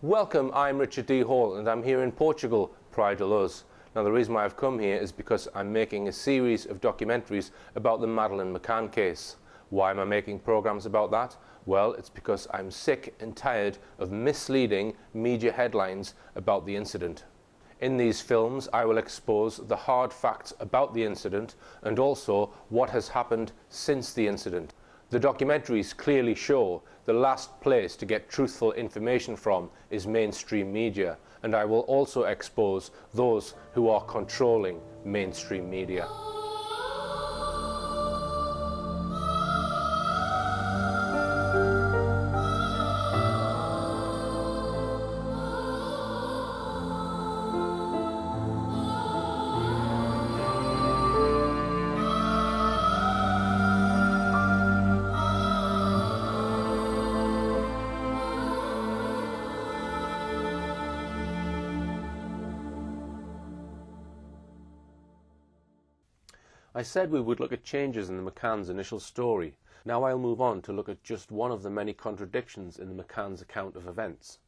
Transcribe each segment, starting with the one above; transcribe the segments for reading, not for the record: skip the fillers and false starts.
Welcome, I'm Richard D. Hall and I'm here in Portugal, Praia de Luz. Now the reason why I've come here is because I'm making a series of documentaries about the Madeleine McCann case. Why am I making programs about that? Well, it's because I'm sick and tired of misleading media headlines about the incident. In these films, I will expose the hard facts about the incident and also what has happened since the incident. The documentaries clearly show the last place to get truthful information from is mainstream media, and I will also expose those who are controlling mainstream media. I said we would look at changes in the McCann's initial story. Now I'll move on to look at just one of the many contradictions in the McCann's account of events.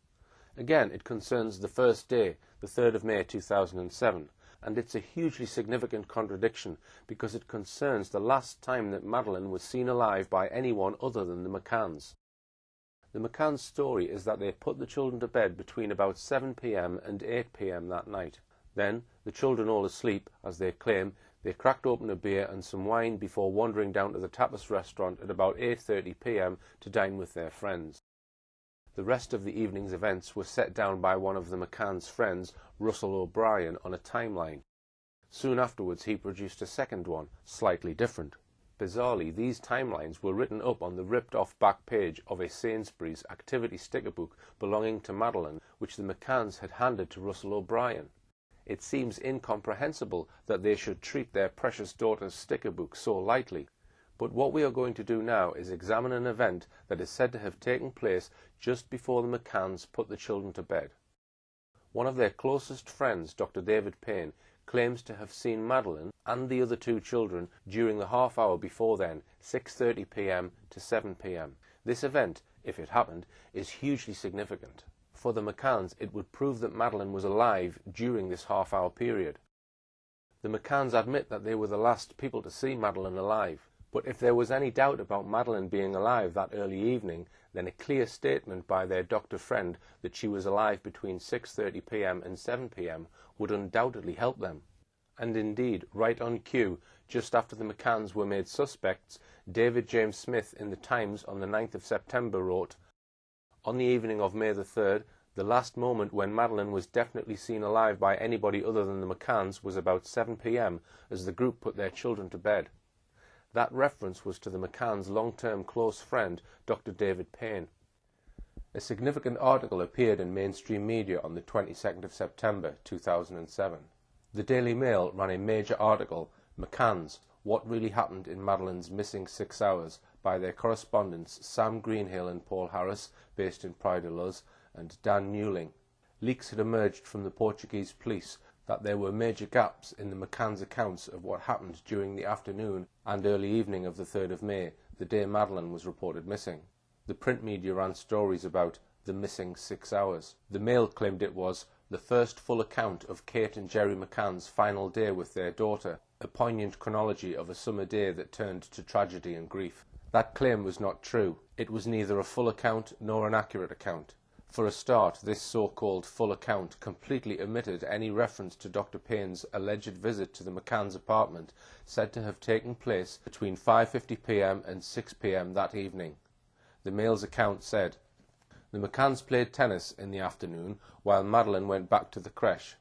Again, it concerns the first day, the 3rd of May 2007, and it's a hugely significant contradiction because it concerns the last time that Madeleine was seen alive by anyone other than the McCanns. The McCann's story is that they put the children to bed between about 7 p.m. and 8 p.m. that night. Then, the children all asleep, as they claim, they cracked open a beer and some wine before wandering down to the tapas restaurant at about 8:30 p.m. to dine with their friends. The rest of the evening's events were set down by one of the McCann's friends, Russell O'Brien, on a timeline. Soon afterwards he produced a second one, slightly different. Bizarrely, these timelines were written up on the ripped-off back page of a Sainsbury's activity sticker book belonging to Madeleine, which the McCanns had handed to Russell O'Brien. It seems incomprehensible that they should treat their precious daughter's sticker book so lightly. But what we are going to do now is examine an event that is said to have taken place just before the McCanns put the children to bed. One of their closest friends, Dr. David Payne, claims to have seen Madeleine and the other two children during the half hour before then, 6:30 p.m. to 7 p.m. This event, if it happened, is hugely significant. For the McCanns, it would prove that Madeleine was alive during this half-hour period. The McCanns admit that they were the last people to see Madeleine alive, but if there was any doubt about Madeleine being alive that early evening, then a clear statement by their doctor friend that she was alive between 6:30 p.m. and 7 p.m. would undoubtedly help them. And indeed, right on cue, just after the McCanns were made suspects, David James Smith in the Times on the 9th of September wrote, "On the evening of May the 3rd, the last moment when Madeleine was definitely seen alive by anybody other than the McCanns was about 7 p.m. as the group put their children to bed." That reference was to the McCanns' long-term close friend, Dr. David Payne. A significant article appeared in mainstream media on the 22nd of September 2007. The Daily Mail ran a major article, "McCanns, What Really Happened in Madeleine's Missing 6 Hours," by their correspondents Sam Greenhill and Paul Harris, based in Praia de Luz, and Dan Newling. Leaks had emerged from the Portuguese police that there were major gaps in the McCanns' accounts of what happened during the afternoon and early evening of the 3rd of May, the day Madeleine was reported missing. The print media ran stories about the missing 6 hours. The Mail claimed it was the first full account of Kate and Jerry McCann's final day with their daughter, a poignant chronology of a summer day that turned to tragedy and grief. That claim was not true. It was neither a full account nor an accurate account. For a start, this so-called full account completely omitted any reference to Dr. Payne's alleged visit to the McCanns' apartment, said to have taken place between 5:50 p.m. and 6 p.m. that evening. The Mail's account said, "The McCanns played tennis in the afternoon while Madeleine went back to the creche.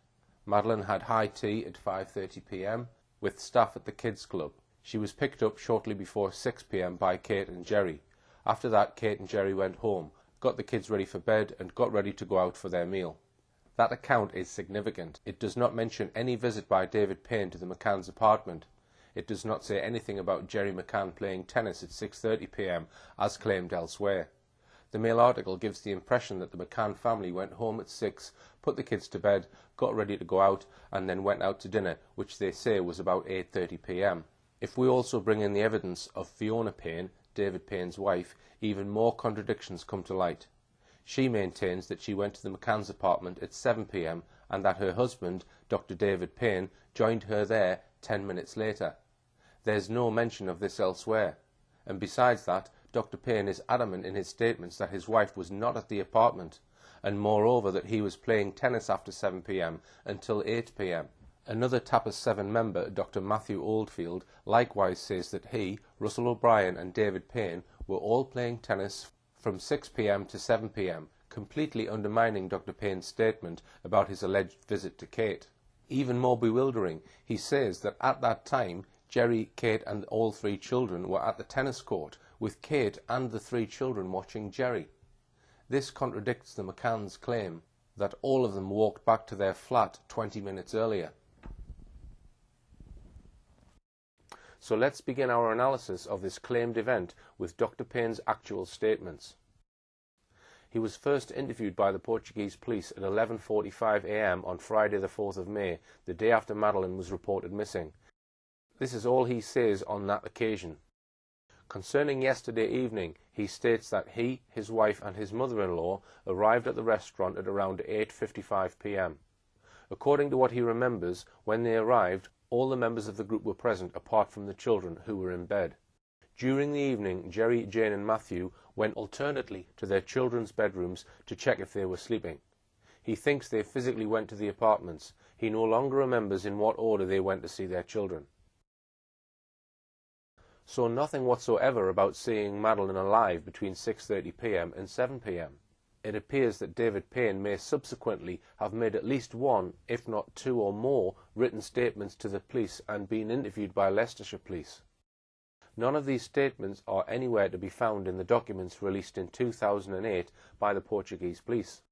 Madeleine had high tea at 5:30 p.m. with staff at the kids' club. She was picked up shortly before 6 p.m. by Kate and Jerry. After that, Kate and Jerry went home, got the kids ready for bed and got ready to go out for their meal." That account is significant. It does not mention any visit by David Payne to the McCanns' apartment. It does not say anything about Jerry McCann playing tennis at 6:30 p.m. as claimed elsewhere. The Mail article gives the impression that the McCann family went home at 6, put the kids to bed, got ready to go out, and then went out to dinner, which they say was about 8:30 p.m. If we also bring in the evidence of Fiona Payne, David Payne's wife, even more contradictions come to light. She maintains that she went to the McCann's apartment at 7 p.m. and that her husband, Dr. David Payne, joined her there 10 minutes later. There's no mention of this elsewhere, and besides that, Dr. Payne is adamant in his statements that his wife was not at the apartment, and moreover that he was playing tennis after 7 p.m. until 8 p.m. Another Tapas 7 member, Dr. Matthew Oldfield, likewise says that he, Russell O'Brien and David Payne were all playing tennis from 6 p.m. to 7 p.m, completely undermining Dr. Payne's statement about his alleged visit to Kate. Even more bewildering, he says that at that time, Jerry, Kate and all 3 children were at the tennis court, with Kate and the 3 children watching Jerry. This contradicts the McCann's claim that all of them walked back to their flat 20 minutes earlier. So let's begin our analysis of this claimed event with Dr. Payne's actual statements. He was first interviewed by the Portuguese police at 11:45 a.m. on Friday the 4th of May, the day after Madeleine was reported missing. This is all he says on that occasion. Concerning yesterday evening, he states that he, his wife and his mother-in-law arrived at the restaurant at around 8:55 p.m. According to what he remembers, when they arrived, all the members of the group were present apart from the children, who were in bed. During the evening, Jerry, Jane and Matthew went alternately to their children's bedrooms to check if they were sleeping. He thinks they physically went to the apartments. He no longer remembers in what order they went to see their children. So nothing whatsoever about seeing Madeleine alive between 6:30 p.m. and 7 p.m. It appears that David Payne may subsequently have made at least one, if not 2 or more, written statements to the police and been interviewed by Leicestershire police. None of these statements are anywhere to be found in the documents released in 2008 by the Portuguese police.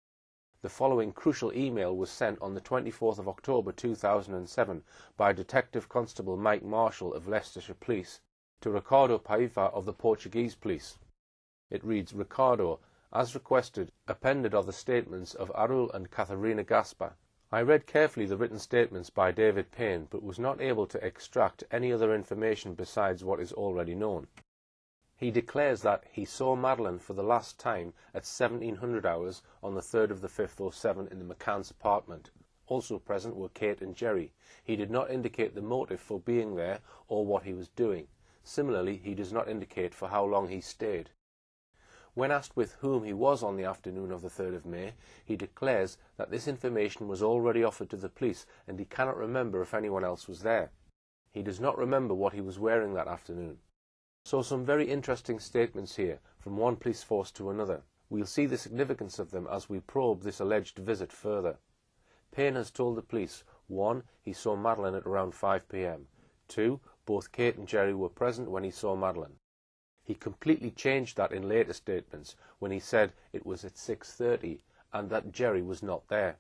The following crucial email was sent on the 24th of October 2007 by Detective Constable Mike Marshall of Leicestershire Police to Ricardo Paiva of the Portuguese police. It reads, "Ricardo, as requested, appended are the statements of Arul and Katharina Gaspar. I read carefully the written statements by David Payne, but was not able to extract any other information besides what is already known. He declares that he saw Madeleine for the last time at 1700 hours on the 3rd of the 5th 07 in the McCann's apartment. Also present were Kate and Jerry. He did not indicate the motive for being there or what he was doing. Similarly, he does not indicate for how long he stayed. When asked with whom he was on the afternoon of the 3rd of May, he declares that this information was already offered to the police and he cannot remember if anyone else was there. He does not remember what he was wearing that afternoon." So some very interesting statements here, from one police force to another. We'll see the significance of them as we probe this alleged visit further. Payne has told the police, 1. He saw Madeleine at around 5 p.m. 2. Both Kate and Jerry were present when he saw Madeleine. He completely changed that in later statements when he said it was at 6:30 and that Jerry was not there.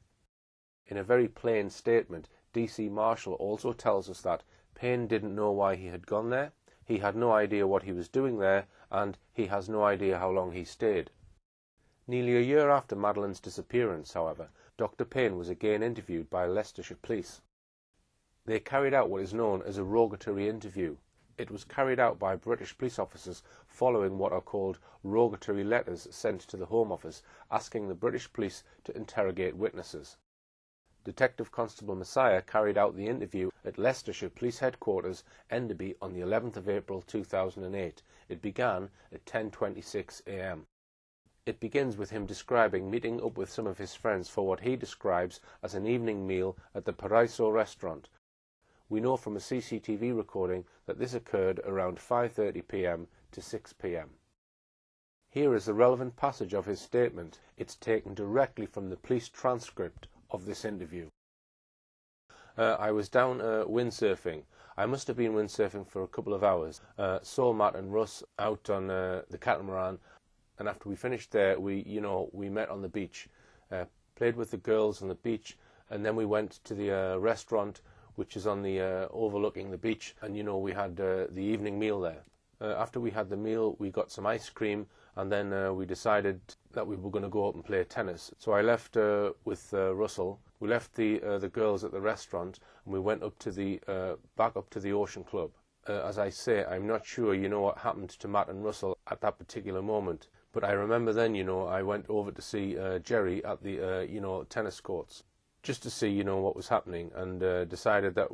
In a very plain statement, DC Marshall also tells us that Payne didn't know why he had gone there, he had no idea what he was doing there, and he has no idea how long he stayed. Nearly a year after Madeleine's disappearance, however, Dr. Payne was again interviewed by Leicestershire Police. They carried out what is known as a rogatory interview. It was carried out by British police officers following what are called rogatory letters sent to the Home Office asking the British police to interrogate witnesses. Detective Constable Messiah carried out the interview at Leicestershire Police Headquarters, Enderby, on the 11th of April 2008. It began at 10:26 a.m. It begins with him describing meeting up with some of his friends for what he describes as an evening meal at the Paraiso restaurant. We know from a CCTV recording that this occurred around 5:30 p.m. to 6 p.m. Here is the relevant passage of his statement. It's taken directly from the police transcript of this interview. "I was down windsurfing. I must have been windsurfing for a couple of hours. Saw Matt and Russ out on the catamaran, and after we finished there, we met on the beach, played with the girls on the beach, and then we went to the restaurant, which is on the overlooking the beach, and we had the evening meal there. After we had the meal, we got some ice cream, and then we decided that we were going to go out and play tennis. So I left with Russell. We left the girls at the restaurant, and we went up to the back up to the Ocean Club. As I say, I'm not sure what happened to Matt and Russell at that particular moment, But I remember then, I went over to see Jerry at the, tennis courts, just to see, what was happening, and decided that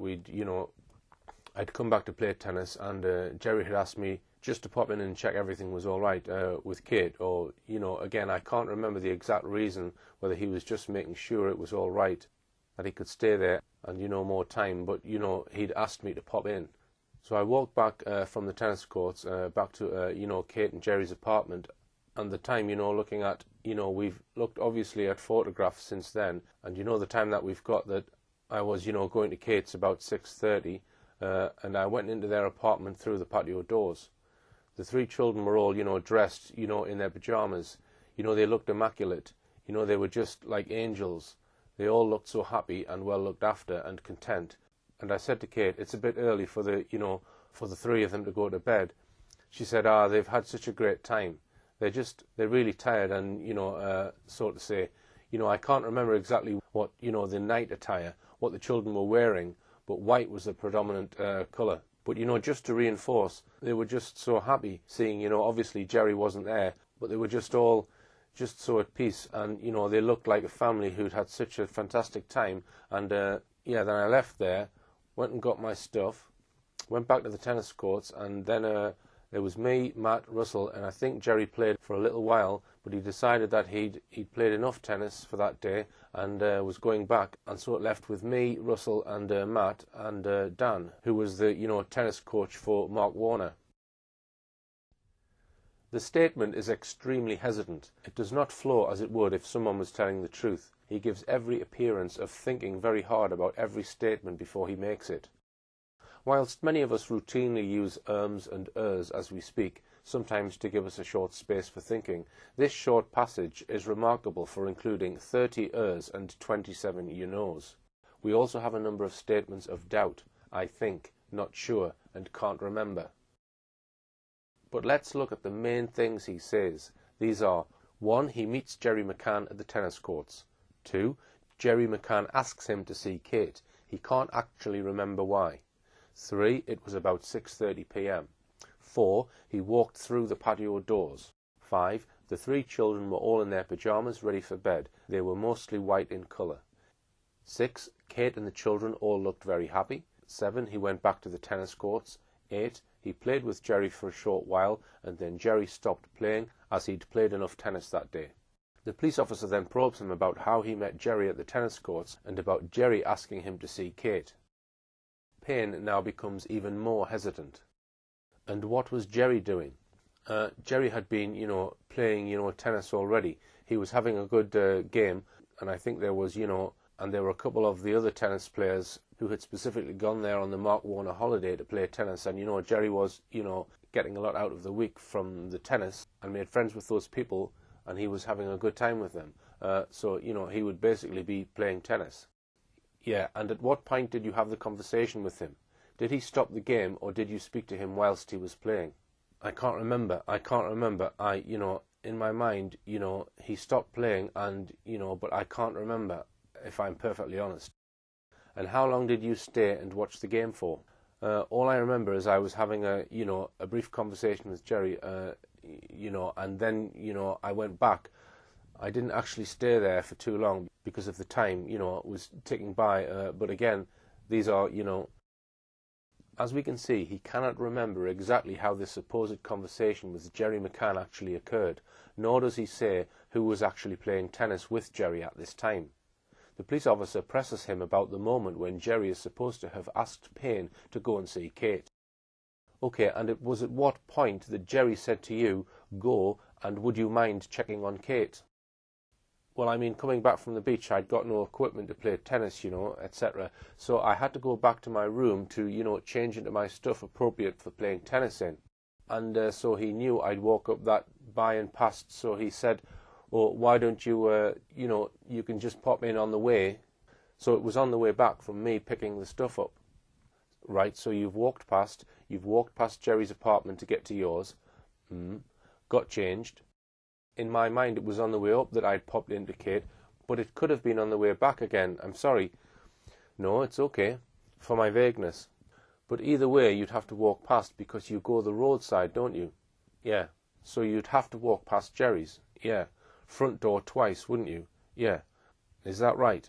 I'd come back to play tennis, and Jerry had asked me just to pop in and check everything was all right with Kate, or, again, I can't remember the exact reason, whether he was just making sure it was all right, that he could stay there and, more time, but, he'd asked me to pop in. So I walked back from the tennis courts back to, Kate and Jerry's apartment, and the time, looking at, we've looked obviously at photographs since then, and the time that we've got, that I was, going to Kate's about 6:30, and I went into their apartment through the patio doors. The three children were all, dressed, in their pajamas. They looked immaculate. They were just like angels. They all looked so happy and well looked after and content. And I said to Kate, it's a bit early for the, for the three of them to go to bed. She said, they've had such a great time. They're really tired, and, so to say, I can't remember exactly what, the night attire, what the children were wearing, but white was the predominant colour. But, just to reinforce, they were just so happy seeing, obviously Jerry wasn't there, but they were just all just so at peace, and, they looked like a family who'd had such a fantastic time. And, then I left there, went and got my stuff, went back to the tennis courts, and then there was me, Matt, Russell, and I think Jerry played for a little while, but he decided that he'd played enough tennis for that day and was going back, and so it left with me, Russell, and Matt, and Dan, who was the tennis coach for Mark Warner. The statement is extremely hesitant. It does not flow as it would if someone was telling the truth. He gives every appearance of thinking very hard about every statement before he makes it. Whilst many of us routinely use ums and ers as we speak, sometimes to give us a short space for thinking, this short passage is remarkable for including 30 ers and 27 you knows. We also have a number of statements of doubt, I think, not sure, and can't remember. But let's look at the main things he says. These are: 1. He meets Jerry McCann at the tennis courts. 2. Jerry McCann asks him to see Kate. He can't actually remember why. 3. It was about 6:30 p.m. 4. He walked through the patio doors. 5. The three children were all in their pajamas ready for bed. They were mostly white in colour. 6. Kate and the children all looked very happy. 7. He went back to the tennis courts. 8. He played with Jerry for a short while, and then Jerry stopped playing as he'd played enough tennis that day. The police officer then probes him about how he met Jerry at the tennis courts and about Jerry asking him to see Kate. Payne now becomes even more hesitant. And what was Jerry doing? Jerry had been, playing, tennis already. He was having a good game, and I think there was, and there were a couple of the other tennis players who had specifically gone there on the Mark Warner holiday to play tennis, and, Jerry was, getting a lot out of the week from the tennis and made friends with those people, and he was having a good time with them. So, he would basically be playing tennis. Yeah, and at what point did you have the conversation with him? Did he stop the game, or did you speak to him whilst he was playing? I can't remember. In my mind, he stopped playing and, but I can't remember, if I'm perfectly honest. And how long did you stay and watch the game for? All I remember is I was having a brief conversation with Jerry, and then, I went back. I didn't actually stay there for too long because of the time, it was ticking by. But again, these are, as we can see, he cannot remember exactly how this supposed conversation with Jerry McCann actually occurred, nor does he say who was actually playing tennis with Jerry at this time. The police officer presses him about the moment when Jerry is supposed to have asked Payne to go and see Kate. Okay, and it was at what point that Jerry said to you, go, and would you mind checking on Kate? Well, I mean, coming back from the beach, I'd got no equipment to play tennis, etc. So I had to go back to my room to, change into my stuff appropriate for playing tennis in. And so he knew I'd walk up that by and past, so he said, oh, why don't you, you can just pop in on the way. So it was on the way back from me picking the stuff up. Right, so you've walked past Jerry's apartment to get to yours, got changed. In my mind, it was on the way up that I'd popped into Kate, but it could have been on the way back again. I'm sorry. No, it's okay, for my vagueness. But either way, you'd have to walk past because you go the roadside, don't you? Yeah. So you'd have to walk past Jerry's. Yeah. Front door twice, wouldn't you? Yeah. Is that right?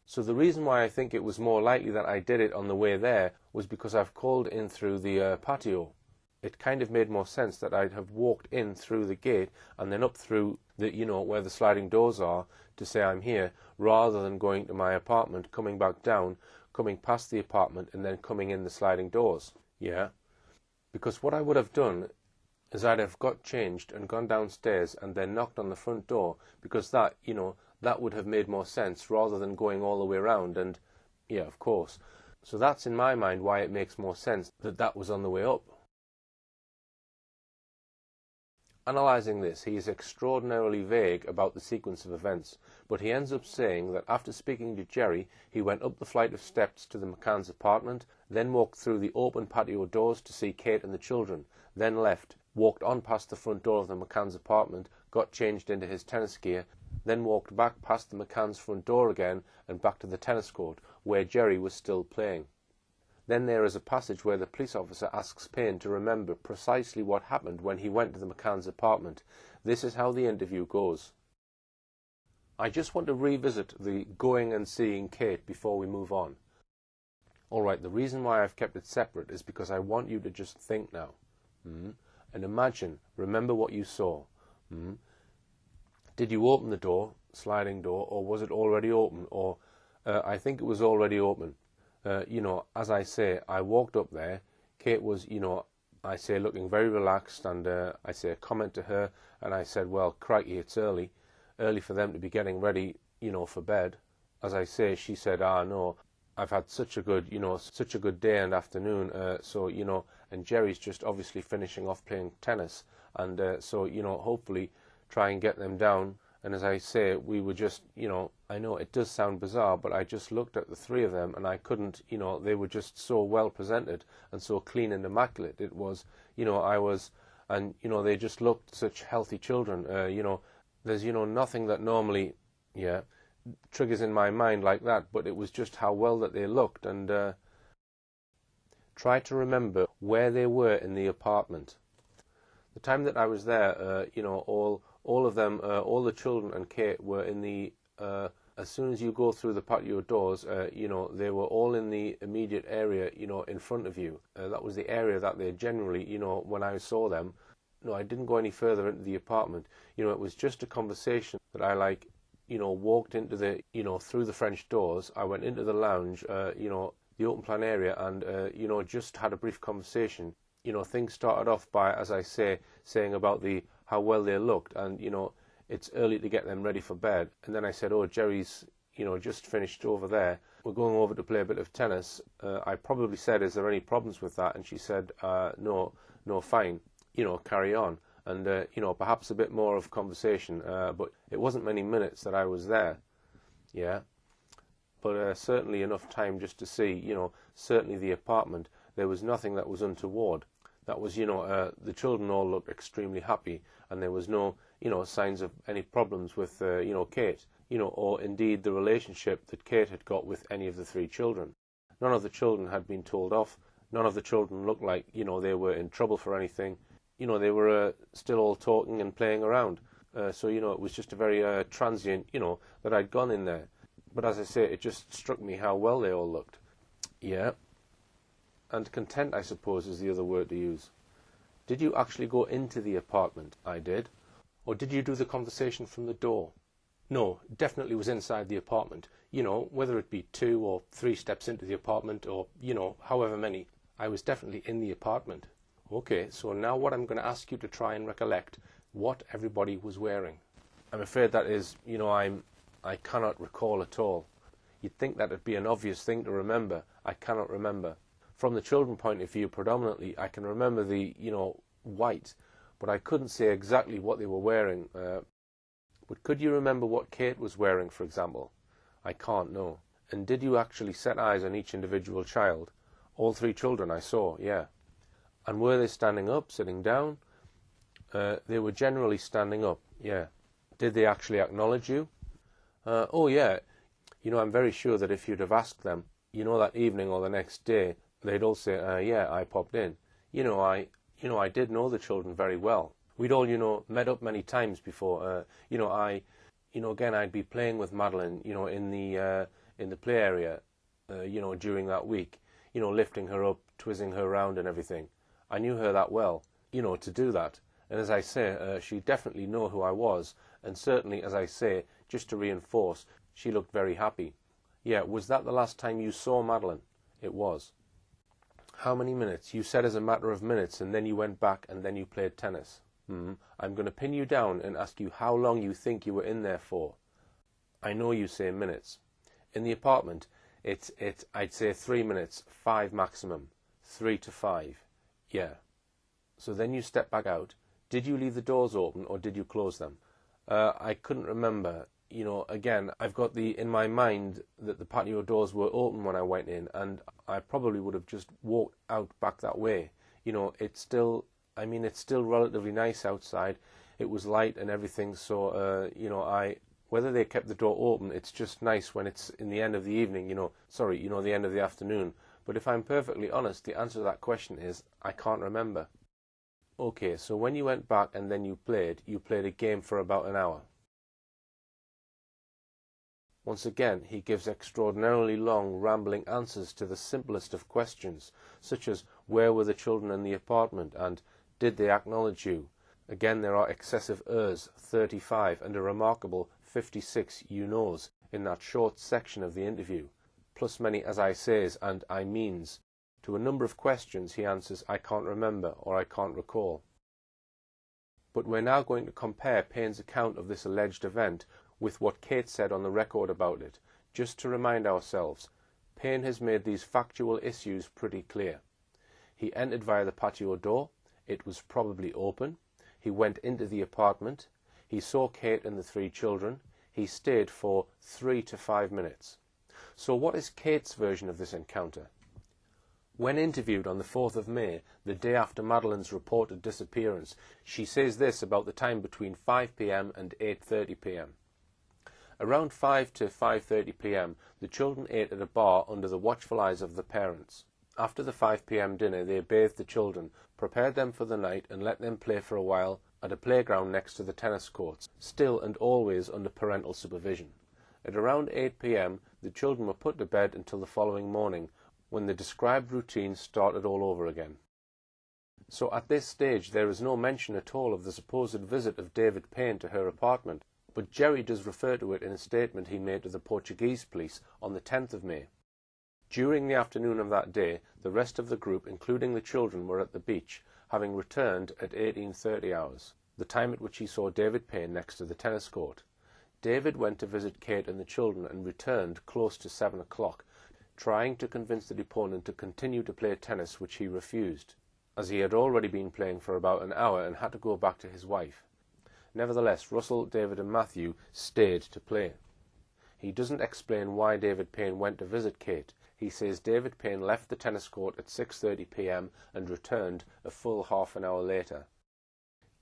So the reason why I think it was more likely that I did it on the way there was because I've called in through the patio. It kind of made more sense that I'd have walked in through the gate and then up through the, where the sliding doors are to say I'm here, rather than going to my apartment, coming back down, coming past the apartment and then coming in the sliding doors. Yeah. Because what I would have done is I'd have got changed and gone downstairs and then knocked on the front door, because that, that would have made more sense rather than going all the way around. And yeah, of course. So that's in my mind why it makes more sense that that was on the way up. Analysing this, he is extraordinarily vague about the sequence of events, but he ends up saying that after speaking to Jerry, he went up the flight of steps to the McCann's apartment, then walked through the open patio doors to see Kate and the children, then left, walked on past the front door of the McCann's apartment, got changed into his tennis gear, then walked back past the McCann's front door again and back to the tennis court, where Jerry was still playing. Then there is a passage where the police officer asks Payne to remember precisely what happened when he went to the McCann's apartment. This is how the interview goes. I just want to revisit the going and seeing Kate before we move on. Alright, the reason why I've kept it separate is because I want you to just think now. And imagine, remember what you saw. Did you open the door, sliding door, or was it already open? Or I think it was already open. As I say, I walked up there. Kate was, I say, looking very relaxed, and I say a comment to her, and I said, well, crikey, it's early for them to be getting ready, for bed. As I say, she said, no, I've had such a good, such a good day and afternoon, and Jerry's just obviously finishing off playing tennis, and so, hopefully try and get them down. And as I say, we were just, I know it does sound bizarre, but I just looked at the three of them and I couldn't, they were just so well presented and so clean and immaculate. It was, and, they just looked such healthy children. There's, nothing that normally, triggers in my mind like that, but it was just how well that they looked. And try to remember where they were in the apartment. The time that I was there, all of them, all the children and Kate were in the, as soon as you go through the patio doors, they were all in the immediate area, in front of you. That was the area that they generally, when I saw them. No, I didn't go any further into the apartment. It was just a conversation that I walked into the, through the French doors. I went into the lounge, the open plan area, and, just had a brief conversation. Things started off by, as I say, saying about how well they looked, and it's early to get them ready for bed. And then I said, oh, Jerry's just finished over there, we're going over to play a bit of tennis. I probably said, is there any problems with that? And she said, no, fine, carry on. And perhaps a bit more of conversation, but it wasn't many minutes that I was there. But certainly enough time just to see, certainly the apartment, there was nothing that was untoward. That was, the children all looked extremely happy, and there was no, signs of any problems with, Kate, or indeed the relationship that Kate had got with any of the three children. None of the children had been told off. None of the children looked like, they were in trouble for anything. They were still all talking and playing around. So, it was just a very transient, that I'd gone in there. But as I say, it just struck me how well they all looked. Yeah. And content, I suppose, is the other word to use. Did you actually go into the apartment? I did. Or did you do the conversation from the door? No, definitely was inside the apartment. Whether it be 2 or 3 steps into the apartment or, however many. I was definitely in the apartment. Okay, so now what I'm going to ask you to try and recollect what everybody was wearing. I'm afraid that is, I cannot recall at all. You'd think that would be an obvious thing to remember. I cannot remember. From the children point of view, predominantly, I can remember the, white, but I couldn't say exactly what they were wearing. But could you remember what Kate was wearing, for example? I can't, no. And did you actually set eyes on each individual child? All 3 children I saw, yeah. And were they standing up, sitting down? They were generally standing up, yeah. Did they actually acknowledge you? Oh, yeah. I'm very sure that if you'd have asked them, that evening or the next day, they'd all say, yeah, I popped in. I did know the children very well. We'd all, met up many times before. Again, I'd be playing with Madeleine, in the play area, during that week, lifting her up, twizzling her around and everything. I knew her that well, to do that. And as I say, she definitely knew who I was, and certainly, as I say, just to reinforce, she looked very happy. Yeah, was that the last time you saw Madeleine? It was. How many minutes? You said as a matter of minutes, and then you went back, and then you played tennis. I'm going to pin you down and ask you how long you think you were in there for. I know you say minutes. In the apartment, I'd say 3 minutes, 5 maximum. 3 to 5. Yeah. So then you stepped back out. Did you leave the doors open or did you close them? I couldn't remember. Again, I've got in my mind that the patio doors were open when I went in, and I probably would have just walked out back that way. It's still relatively nice outside. It was light and everything, so, whether they kept the door open, it's just nice when it's in the end of the evening, the end of the afternoon. But if I'm perfectly honest, the answer to that question is, I can't remember. Okay, so when you went back and then you played a game for about an hour. Once again, he gives extraordinarily long, rambling answers to the simplest of questions, such as, where were the children in the apartment, and did they acknowledge you? Again, there are excessive ers, 35, and a remarkable 56 you knows in that short section of the interview, plus many as I says and I means. To a number of questions he answers, I can't remember or I can't recall. But we're now going to compare Payne's account of this alleged event with what Kate said on the record about it, just to remind ourselves. Payne has made these factual issues pretty clear. He entered via the patio door. It was probably open. He went into the apartment. He saw Kate and the 3 children. He stayed for 3 to 5 minutes. So what is Kate's version of this encounter? When interviewed on the 4th of May, the day after Madeleine's reported disappearance, she says this about the time between 5 p.m. and 8:30 p.m. Around 5 to 5:30 p.m., the children ate at a bar under the watchful eyes of the parents. After the 5 p.m. dinner, they bathed the children, prepared them for the night, and let them play for a while at a playground next to the tennis courts, still and always under parental supervision. At around 8 p.m., the children were put to bed until the following morning, when the described routine started all over again. So at this stage there is no mention at all of the supposed visit of David Payne to her apartment, but Jerry does refer to it in a statement he made to the Portuguese police on the 10th of May. During the afternoon of that day, the rest of the group, including the children, were at the beach, having returned at 18:30 hours, the time at which he saw David Payne next to the tennis court. David went to visit Kate and the children and returned close to 7 o'clock, trying to convince the deponent to continue to play tennis, which he refused, as he had already been playing for about an hour and had to go back to his wife. Nevertheless, Russell, David and Matthew stayed to play. He doesn't explain why David Payne went to visit Kate. He says David Payne left the tennis court at 6:30 p.m. and returned a full half an hour later.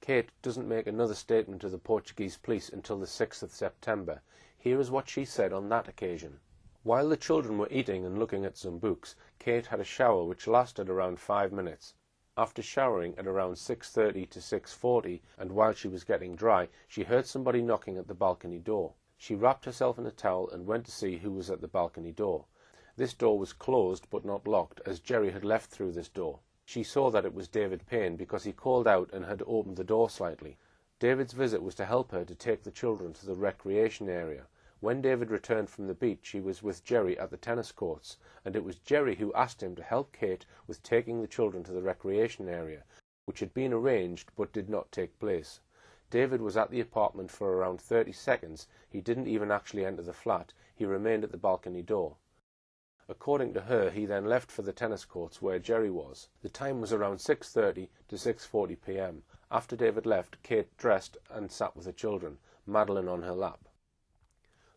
Kate doesn't make another statement to the Portuguese police until the 6th of September. Here is what she said on that occasion. While the children were eating and looking at some books, Kate had a shower which lasted around 5 minutes. After showering at around 6:30 to 6:40, and while she was getting dry, she heard somebody knocking at the balcony door. She wrapped herself in a towel and went to see who was at the balcony door. This door was closed but not locked, as Jerry had left through this door. She saw that it was David Payne because he called out and had opened the door slightly. David's visit was to help her to take the children to the recreation area. When David returned from the beach, he was with Jerry at the tennis courts, and it was Jerry who asked him to help Kate with taking the children to the recreation area, which had been arranged but did not take place. David was at the apartment for around 30 seconds. He didn't even actually enter the flat. He remained at the balcony door. According to her, he then left for the tennis courts where Jerry was. The time was around 6:30 to 6:40 p.m. After David left, Kate dressed and sat with the children, Madeleine on her lap.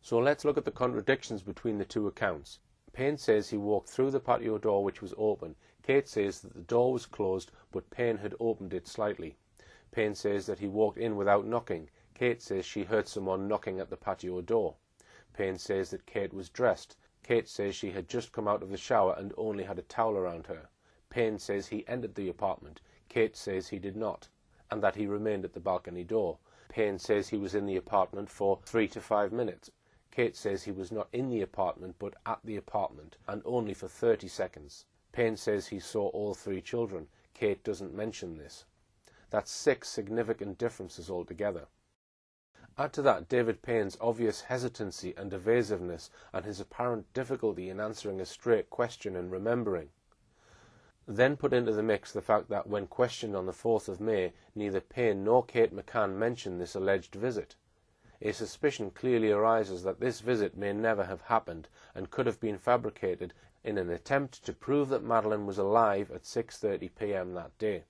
So let's look at the contradictions between the two accounts. Payne says he walked through the patio door which was open. Kate says that the door was closed but Payne had opened it slightly. Payne says that he walked in without knocking. Kate says she heard someone knocking at the patio door. Payne says that Kate was dressed. Kate says she had just come out of the shower and only had a towel around her. Payne says he entered the apartment. Kate says he did not. and that he remained at the balcony door. Payne says he was in the apartment for 3 to 5 minutes. Kate says he was not in the apartment but at the apartment, and only for 30 seconds. Payne says he saw all 3 children. Kate doesn't mention this. That's 6 significant differences altogether. Add to that David Payne's obvious hesitancy and evasiveness, and his apparent difficulty in answering a straight question and remembering. Then put into the mix the fact that when questioned on the 4th of May, neither Payne nor Kate McCann mentioned this alleged visit. A suspicion clearly arises that this visit may never have happened and could have been fabricated in an attempt to prove that Madeleine was alive at 6:30 p.m. that day.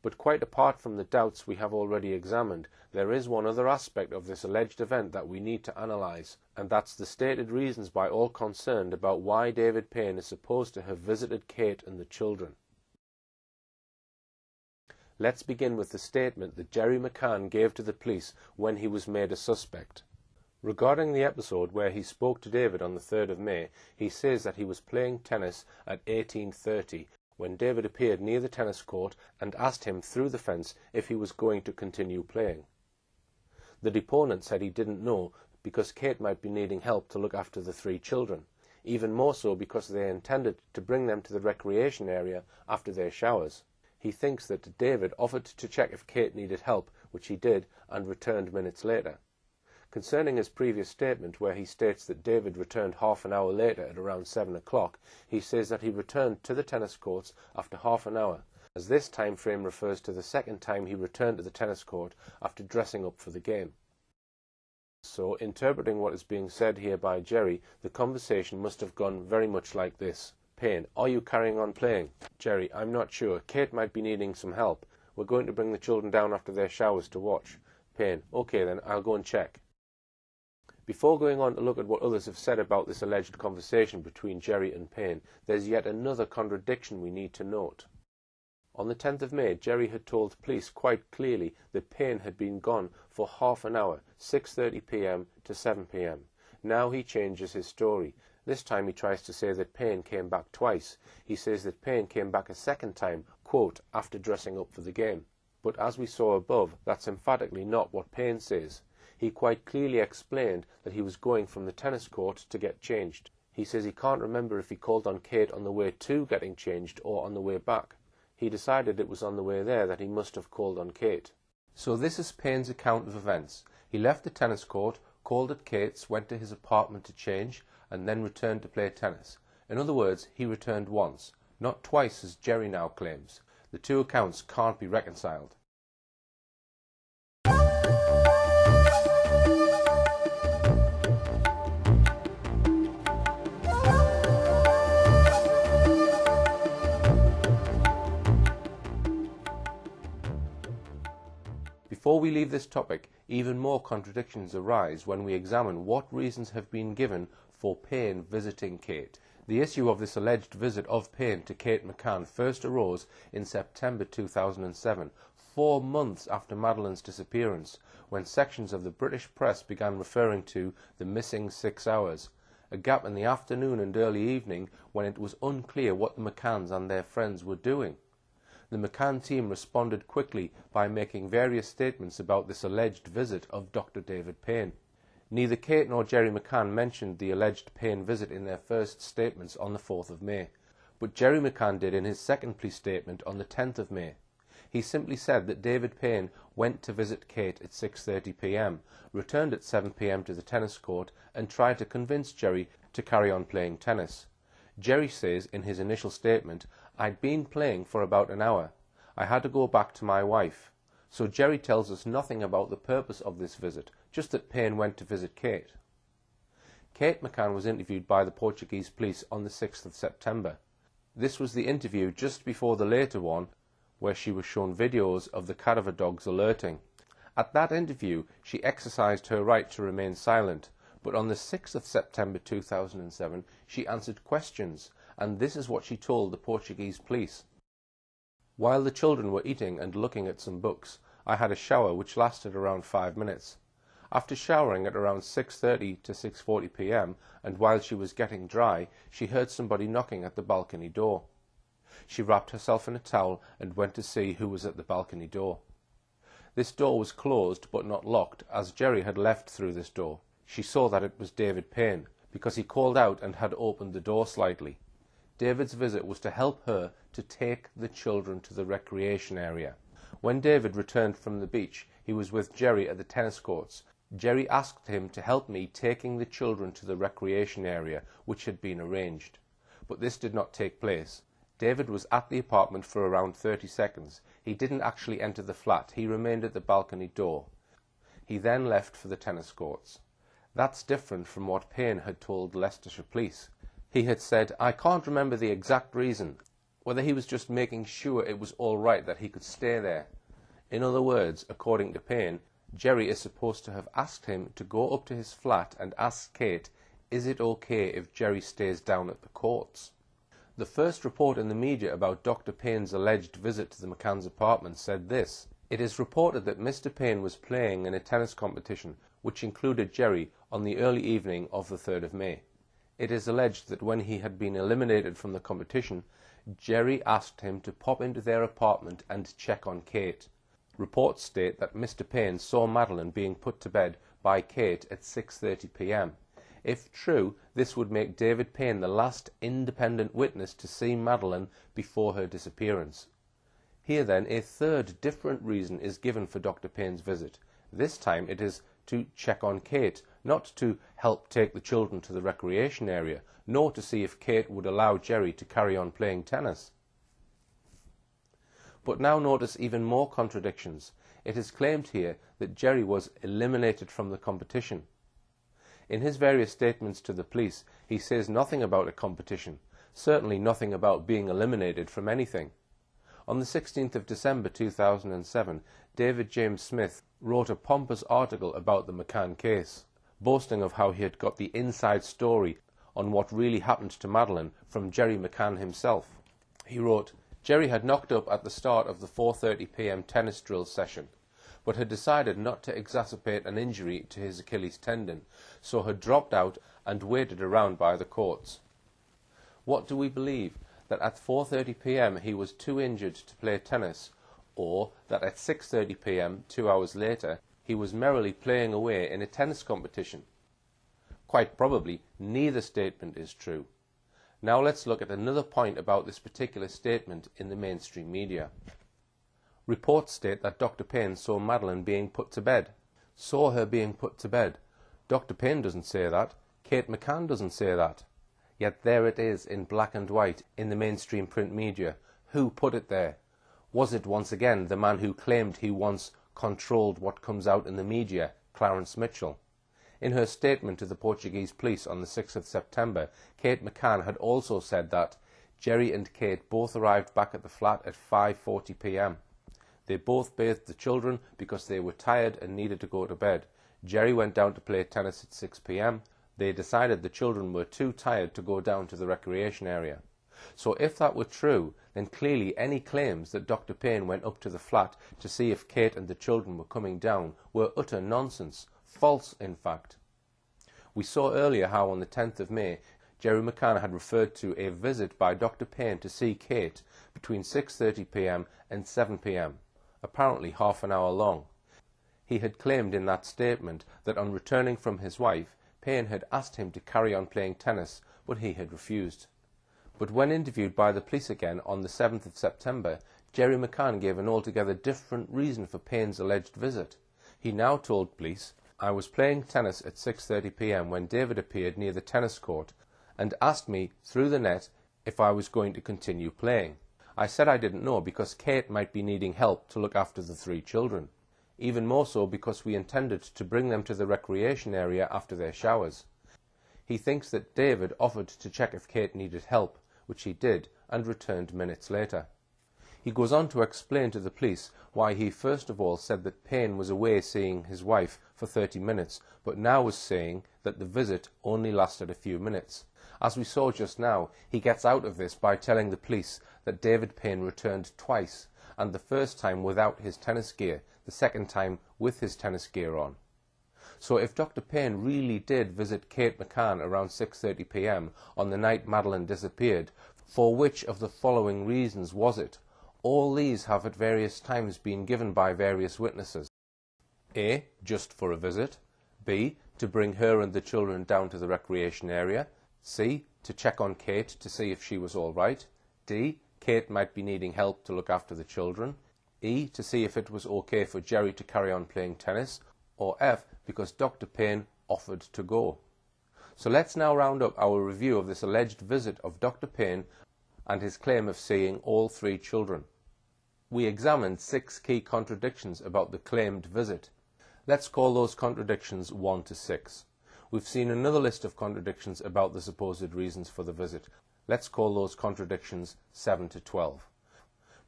But quite apart from the doubts we have already examined, there is one other aspect of this alleged event that we need to analyse, and that's the stated reasons by all concerned about why David Payne is supposed to have visited Kate and the children. Let's begin with the statement that Jerry McCann gave to the police when he was made a suspect. Regarding the episode where he spoke to David on the 3rd of May, he says that he was playing tennis at 18:30 when David appeared near the tennis court and asked him through the fence if he was going to continue playing. The deponent said he didn't know because Kate might be needing help to look after the 3 children, even more so because they intended to bring them to the recreation area after their showers. He thinks that David offered to check if Kate needed help, which he did, and returned minutes later. Concerning his previous statement, where he states that David returned half an hour later at around 7 o'clock, he says that he returned to the tennis courts after half an hour, as this time frame refers to the second time he returned to the tennis court after dressing up for the game. So, interpreting what is being said here by Jerry, the conversation must have gone very much like this. Payne: are you carrying on playing? Jerry: I'm not sure. Kate might be needing some help. We're going to bring the children down after their showers to watch. Payne: okay then, I'll go and check. Before going on to look at what others have said about this alleged conversation between Jerry and Payne, there's yet another contradiction we need to note. On the 10th of May, Jerry had told police quite clearly that Payne had been gone for half an hour, 6:30 p.m. to 7 p.m. Now he changes his story. This time he tries to say that Payne came back twice. He says that Payne came back a second time, quote, after dressing up for the game. But as we saw above, that's emphatically not what Payne says. He quite clearly explained that he was going from the tennis court to get changed. He says he can't remember if he called on Kate on the way to getting changed or on the way back. He decided it was on the way there that he must have called on Kate. So this is Payne's account of events. He left the tennis court, called at Kate's, went to his apartment to change, and then returned to play tennis. In other words, he returned once, not twice as Jerry now claims. The two accounts can't be reconciled. Before we leave this topic, even more contradictions arise when we examine what reasons have been given for Payne visiting Kate. The issue of this alleged visit of Payne to Kate McCann first arose in September 2007, 4 months after Madeleine's disappearance, when sections of the British press began referring to the missing 6 hours, a gap in the afternoon and early evening when it was unclear what the McCanns and their friends were doing. The McCann team responded quickly by making various statements about this alleged visit of Dr. David Payne. Neither Kate nor Jerry McCann mentioned the alleged Payne visit in their first statements on the 4th of May, but Jerry McCann did in his second police statement on the 10th of May. He simply said that David Payne went to visit Kate at 6:30 p.m, returned at 7 p.m. to the tennis court, and tried to convince Jerry to carry on playing tennis. Jerry says in his initial statement, "I'd been playing for about an hour. I had to go back to my wife." So Jerry tells us nothing about the purpose of this visit, just that Payne went to visit Kate. Kate McCann was interviewed by the Portuguese police on the 6th of September. This was the interview just before the later one, where she was shown videos of the cadaver dogs alerting. At that interview, she exercised her right to remain silent, but on the 6th of September 2007, she answered questions, and this is what she told the Portuguese police. "While the children were eating and looking at some books, I had a shower which lasted around 5 minutes. After showering at around 6:30 to 6:40 p.m, and while she was getting dry, she heard somebody knocking at the balcony door. She wrapped herself in a towel and went to see who was at the balcony door. This door was closed but not locked, as Jerry had left through this door. She saw that it was David Payne, because he called out and had opened the door slightly. David's visit was to help her to take the children to the recreation area. When David returned from the beach, he was with Jerry at the tennis courts. Jerry asked him to help me taking the children to the recreation area, which had been arranged. But this did not take place. David was at the apartment for around 30 seconds. He didn't actually enter the flat. He remained at the balcony door. He then left for the tennis courts. That's different from what Payne had told Leicestershire Police. He had said, "I can't remember the exact reason," whether he was just making sure it was all right that he could stay there. In other words, according to Payne, Jerry is supposed to have asked him to go up to his flat and ask Kate, "Is it okay if Jerry stays down at the courts?" The first report in the media about Dr. Payne's alleged visit to the McCann's apartment said this: "It is reported that Mr. Payne was playing in a tennis competition which included Jerry on the early evening of the 3rd of May. It is alleged that when he had been eliminated from the competition, Jerry asked him to pop into their apartment and check on Kate. Reports state that Mr. Payne saw Madeleine being put to bed by Kate at 6:30 p.m. If true, this would make David Payne the last independent witness to see Madeleine before her disappearance. Here then a third different reason is given for Dr. Payne's visit. This time it is to check on Kate, not to help take the children to the recreation area, nor to see if Kate would allow Jerry to carry on playing tennis. But now notice even more contradictions. It is claimed here that Jerry was eliminated from the competition. In his various statements to the police, he says nothing about a competition, certainly nothing about being eliminated from anything. On the 16th of December 2007, David James Smith wrote a pompous article about the McCann case, boasting of how he had got the inside story on what really happened to Madeleine from Jerry McCann himself. He wrote, "Jerry had knocked up at the start of the 4:30 p.m. tennis drill session, but had decided not to exacerbate an injury to his Achilles tendon, so had dropped out and waited around by the courts." What do we believe? That at 4:30 p.m. he was too injured to play tennis, or that at 6:30 p.m., 2 hours later, he was merrily playing away in a tennis competition? Quite probably neither statement is true. Now let's look at another point about this particular statement in the mainstream media. Reports state that Dr. Payne saw Madeleine being put to bed. Saw her being put to bed. Dr. Payne doesn't say that. Kate McCann doesn't say that. Yet there it is in black and white in the mainstream print media. Who put it there? Was it once again the man who claimed he once controlled what comes out in the media, Clarence Mitchell? In her statement to the Portuguese police on the 6th of September, Kate McCann had also said that Jerry and Kate both arrived back at the flat at 5:40 p.m. They both bathed the children because they were tired and needed to go to bed. Jerry went down to play tennis at 6 p.m. They decided the children were too tired to go down to the recreation area. So if that were true, then clearly any claims that Dr. Payne went up to the flat to see if Kate and the children were coming down were utter nonsense, false in fact. We saw earlier how on the 10th of May, Jerry McCann had referred to a visit by Dr. Payne to see Kate between 6:30 p.m. and 7 p.m, apparently half an hour long. He had claimed in that statement that on returning from his wife, Payne had asked him to carry on playing tennis, but he had refused. But when interviewed by the police again on the 7th of September, Jerry McCann gave an altogether different reason for Payne's alleged visit. He now told police, "I was playing tennis at 6:30 p.m. when David appeared near the tennis court and asked me through the net if I was going to continue playing. I said I didn't know because Kate might be needing help to look after the 3 children. Even more so because we intended to bring them to the recreation area after their showers." He thinks that David offered to check if Kate needed help, which he did, and returned minutes later. He goes on to explain to the police why he first of all said that Payne was away seeing his wife for 30 minutes, but now was saying that the visit only lasted a few minutes. As we saw just now, he gets out of this by telling the police that David Payne returned twice, and the first time without his tennis gear, the second time with his tennis gear on. So if Dr. Payne really did visit Kate McCann around 6:30 p.m. on the night Madeleine disappeared, for which of the following reasons was it? All these have at various times been given by various witnesses. A. Just for a visit. B. To bring her and the children down to the recreation area. C. To check on Kate to see if she was all right. D. Kate might be needing help to look after the children. E. To see if it was okay for Jerry to carry on playing tennis. Or F. Because Dr. Payne offered to go. So let's now round up our review of this alleged visit of Dr. Payne and his claim of seeing all 3 children. We examined 6 key contradictions about the claimed visit. Let's call those contradictions 1 to 6. We've seen another list of contradictions about the supposed reasons for the visit. Let's call those contradictions 7 to 12.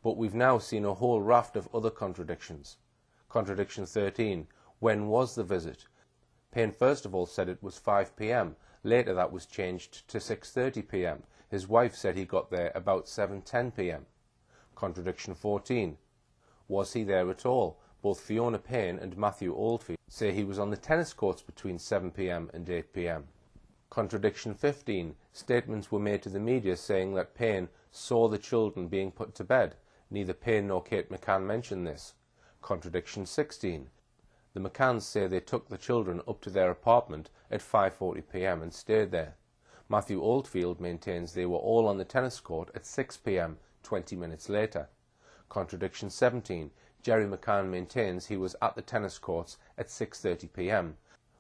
But we've now seen a whole raft of other contradictions. Contradiction 13. When was the visit? Payne first of all said it was 5 p.m. Later that was changed to 6:30 p.m. His wife said he got there about 7:10 p.m. Contradiction 14. Was he there at all? Both Fiona Payne and Matthew Oldfield say he was on the tennis courts between 7 p.m. and 8 p.m. Contradiction 15. Statements were made to the media saying that Payne saw the children being put to bed. Neither Payne nor Kate McCann mentioned this. Contradiction 16. The McCanns say they took the children up to their apartment at 5:40 p.m. and stayed there. Matthew Oldfield maintains they were all on the tennis court at 6 p.m. 20 minutes later. Contradiction 17. Jerry McCann maintains he was at the tennis courts at 6:30 p.m.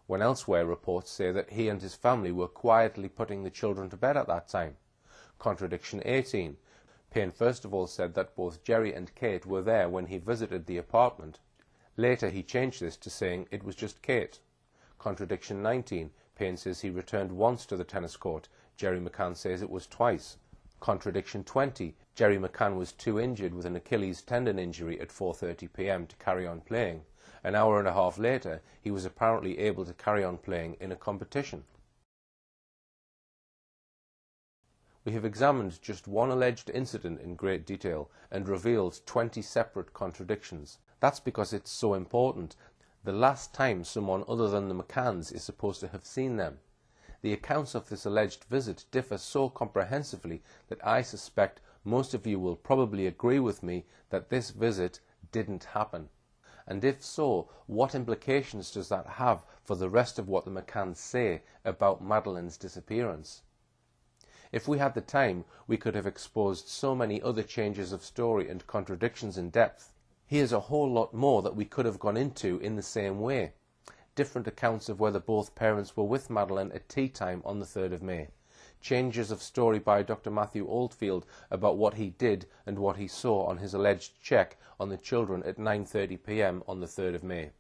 when elsewhere reports say that he and his family were quietly putting the children to bed at that time. Contradiction 18. Payne first of all said that both Jerry and Kate were there when he visited the apartment. Later he changed this to saying it was just Kate. Contradiction 19. Payne says he returned once to the tennis court. Jerry McCann says it was twice. Contradiction 20. Jerry McCann was too injured with an Achilles tendon injury at 4:30 p.m. to carry on playing. An hour and a half later, he was apparently able to carry on playing in a competition. We have examined just one alleged incident in great detail and revealed 20 separate contradictions. That's because it's so important. The last time someone other than the McCanns is supposed to have seen them. The accounts of this alleged visit differ so comprehensively that I suspect most of you will probably agree with me that this visit didn't happen. And if so, what implications does that have for the rest of what the McCanns say about Madeleine's disappearance? If we had the time, we could have exposed so many other changes of story and contradictions in depth. Here's a whole lot more that we could have gone into in the same way. Different accounts of whether both parents were with Madeleine at tea time on the 3rd of May. Changes of story by Dr. Matthew Oldfield about what he did and what he saw on his alleged check on the children at 9:30 p.m. on the 3rd of May.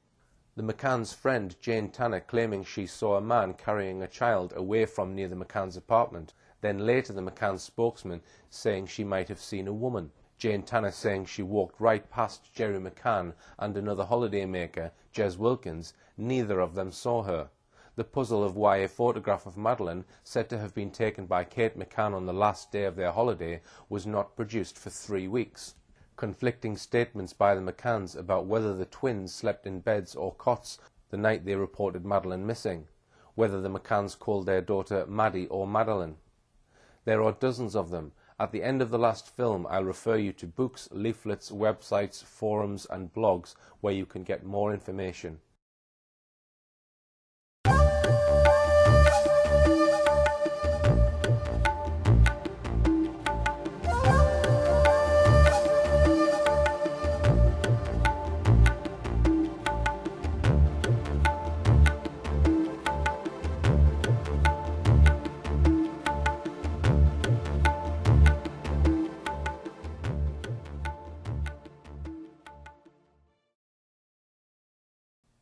The McCann's friend Jane Tanner claiming she saw a man carrying a child away from near the McCann's apartment. Then later the McCann's spokesman saying she might have seen a woman. Jane Tanner saying she walked right past Jerry McCann and another holidaymaker, Jez Wilkins. Neither of them saw her. The puzzle of why a photograph of Madeleine, said to have been taken by Kate McCann on the last day of their holiday, was not produced for 3 weeks. Conflicting statements by the McCanns about whether the twins slept in beds or cots the night they reported Madeleine missing. Whether the McCanns called their daughter Maddie or Madeleine. There are dozens of them. At the end of the last film, I'll refer you to books, leaflets, websites, forums and blogs where you can get more information.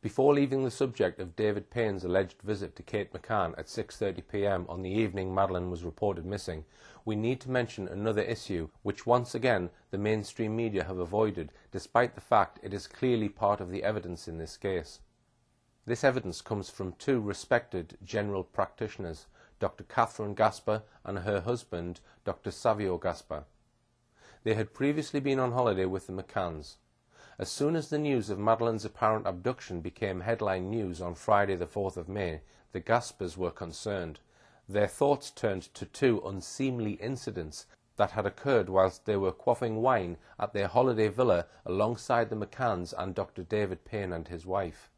Before leaving the subject of David Payne's alleged visit to Kate McCann at 6:30 p.m. on the evening Madeleine was reported missing, we need to mention another issue which once again the mainstream media have avoided, despite the fact it is clearly part of the evidence in this case. This evidence comes from 2 respected general practitioners, Dr. Catherine Gasper and her husband, Dr. Savio Gasper. They had previously been on holiday with the McCanns. As soon as the news of Madeleine's apparent abduction became headline news on Friday the 4th of May, the Gaspers were concerned. Their thoughts turned to 2 unseemly incidents that had occurred whilst they were quaffing wine at their holiday villa alongside the McCanns and Dr. David Payne and his wife.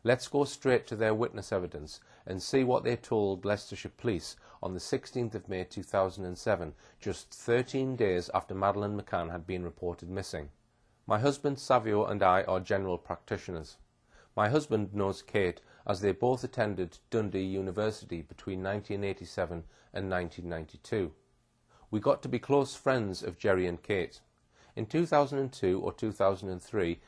Let's go straight to their witness evidence and see what they told Leicestershire Police on the 16th of May 2007, just 13 days after Madeleine McCann had been reported missing. My husband Savio and I are general practitioners. My husband knows Kate as they both attended Dundee University between 1987 and 1992. We got to be close friends of Jerry and Kate. In 2002 or 2003,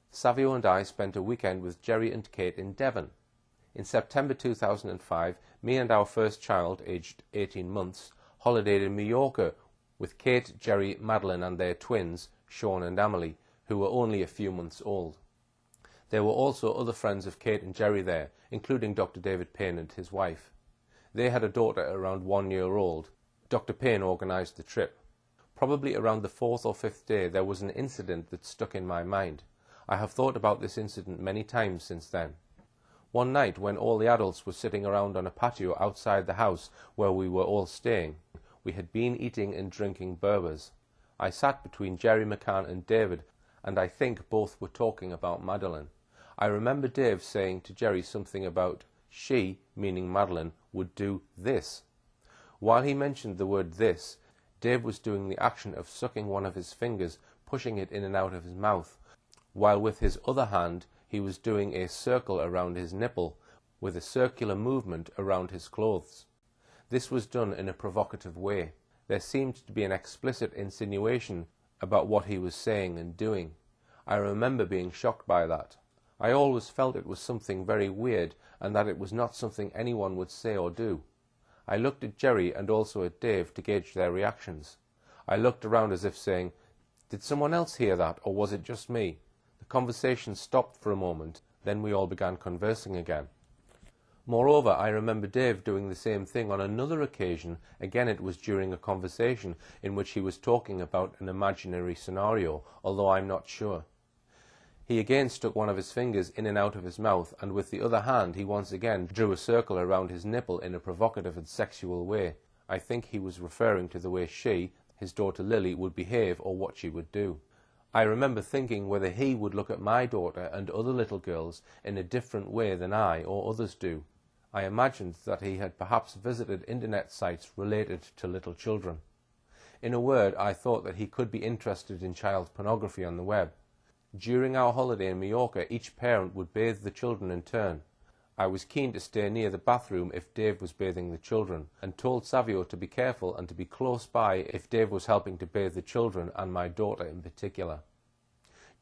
Savio and I spent a weekend with Jerry and Kate in Devon. In September 2005, me and our first child, aged 18 months, holidayed in Mallorca with Kate, Jerry, Madeleine and their twins, Sean and Amelie, who were only a few months old. There were also other friends of Kate and Jerry there, including Dr. David Payne and his wife. They had a daughter around 1 year old. Dr. Payne organised the trip. Probably around the 4th or 5th day there was an incident that stuck in my mind. I have thought about this incident many times since then. One night when all the adults were sitting around on a patio outside the house where we were all staying, we had been eating and drinking Berbers. I sat between Jerry McCann and David, and I think both were talking about Madeleine. I remember Dave saying to Jerry something about she, meaning Madeleine, would do this. While he mentioned the word this, Dave was doing the action of sucking one of his fingers, pushing it in and out of his mouth, while with his other hand he was doing a circle around his nipple, with a circular movement around his clothes. This was done in a provocative way. There seemed to be an explicit insinuation about what he was saying and doing. I remember being shocked by that. I always felt it was something very weird and that it was not something anyone would say or do. I looked at Jerry and also at Dave to gauge their reactions. I looked around as if saying, "Did someone else hear that, or was it just me?" The conversation stopped for a moment, then we all began conversing again. Moreover, I remember Dave doing the same thing on another occasion. Again, it was during a conversation in which he was talking about an imaginary scenario, although I'm not sure. He again stuck one of his fingers in and out of his mouth, and with the other hand he once again drew a circle around his nipple in a provocative and sexual way. I think he was referring to the way she, his daughter Lily, would behave or what she would do. I remember thinking whether he would look at my daughter and other little girls in a different way than I or others do. I imagined that he had perhaps visited internet sites related to little children. In a word, I thought that he could be interested in child pornography on the web. During our holiday in Mallorca, each parent would bathe the children in turn. I was keen to stay near the bathroom if Dave was bathing the children, and told Savio to be careful and to be close by if Dave was helping to bathe the children, and my daughter in particular.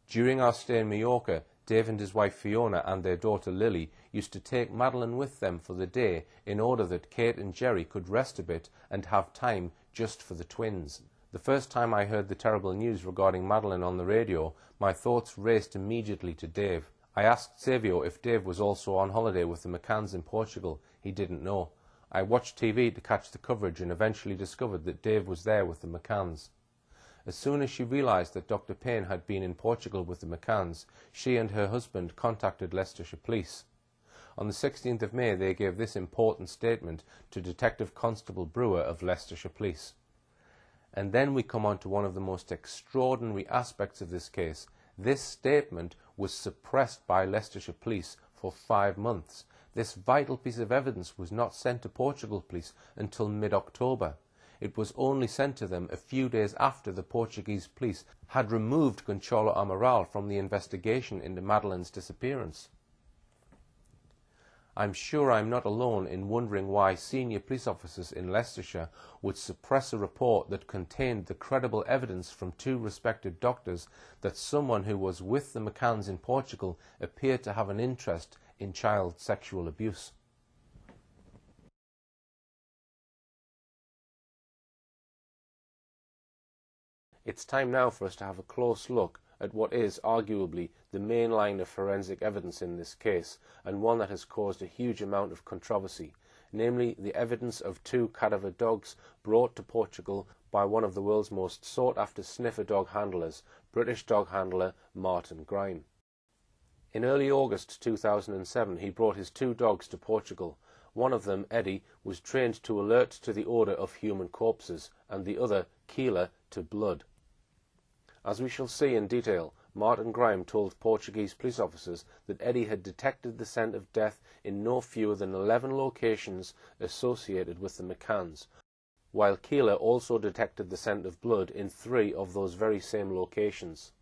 During our stay in Mallorca, Dave and his wife Fiona and their daughter Lily used to take Madeleine with them for the day in order that Kate and Jerry could rest a bit and have time just for the twins. The first time I heard the terrible news regarding Madeleine on the radio, my thoughts raced immediately to Dave. I asked Savio if Dave was also on holiday with the McCanns in Portugal. He didn't know. I watched TV to catch the coverage and eventually discovered that Dave was there with the McCanns. As soon as she realised that Dr. Payne had been in Portugal with the McCanns, she and her husband contacted Leicestershire Police. On the 16th of May they gave this important statement to Detective Constable Brewer of Leicestershire Police. And then we come on to one of the most extraordinary aspects of this case. This statement was suppressed by Leicestershire Police for 5 months. This vital piece of evidence was not sent to Portugal Police until mid-October. It was only sent to them a few days after the Portuguese police had removed Gonçalo Amaral from the investigation into Madeleine's disappearance. I'm sure I'm not alone in wondering why senior police officers in Leicestershire would suppress a report that contained the credible evidence from 2 respected doctors that someone who was with the McCanns in Portugal appeared to have an interest in child sexual abuse. It's time now for us to have a close look at what is arguably the main line of forensic evidence in this case, and one that has caused a huge amount of controversy, namely the evidence of 2 cadaver dogs brought to Portugal by one of the world's most sought-after sniffer dog handlers, British dog handler Martin Grime. In early August 2007 he brought his 2 dogs to Portugal. One of them, Eddie, was trained to alert to the odour of human corpses, and the other, Keeler to blood. As we shall see in detail, Martin Grime told Portuguese police officers that Eddie had detected the scent of death in no fewer than 11 locations associated with the McCanns, while Keeler also detected the scent of blood in 3 of those very same locations.